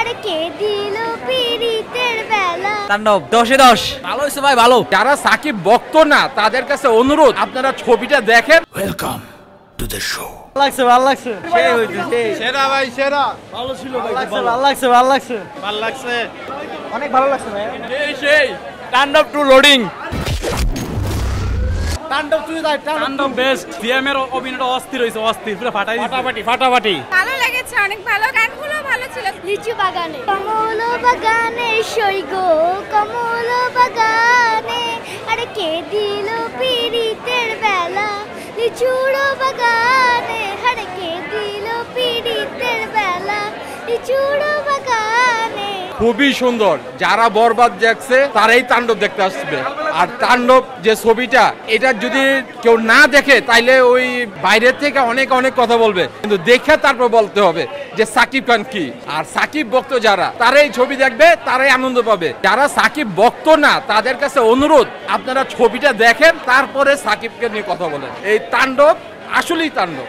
আরে কে দিল পিরিতের বেলা। তাণ্ডব 10 এ 10। ভালো হয়েছে ভাই, ভালো। যারা সাকিব ভক্ত না তাদের কাছে অনুরোধ, আপনারা ছবিটা দেখেন। Welcome to the show. লাগছে, ভালো লাগছে। সেই হইছে, সেই। সেরা ভাই সেরা। ভালো ছিল ভাই, ভালো লাগছে, ভালো লাগছে। ভালো লাগছে, অনেক ভালো লাগছে ভাই। সেই তাণ্ডব টু লোডিং। তাণ্ডব তুই যাই, তাণ্ডব বেস্ট। সিএম এর অভিনয়টা অস্থির হইছে, অস্থির, পুরো ফাটাই দিছে। ফাটাফাটি। ভালো লেগেছে, অনেক ভালো, গানগুলো ভালো ছিল। লিচু বাগানে কমল বাগানে সৈগ কমল বাগানে আরে কে দিল পিরিতের বেলা। লিচুর বাগানে আরে কে দিল পিরিতের বেলা। লিচুর বাগানে। খুবই সুন্দর। যারা বরবাদ দেখছে তারাই তাণ্ডব দেখতে আসবে। আর তাণ্ডব যে ছবিটা, এটা যদি কেউ না দেখে তাইলে ওই বাইরের থেকে অনেক অনেক কথা বলবে, কিন্তু দেখে তারপর বলতে হবে যে সাকিব খান কি। আর সাকিব ভক্ত যারা, তারাই ছবি দেখবে, তারাই আনন্দ পাবে। যারা সাকিব ভক্ত না তাদের কাছে অনুরোধ, আপনারা ছবিটা দেখেন, তারপরে সাকিবকে নিয়ে কথা বলেন। এই তাণ্ডব আসলেই তাণ্ডব।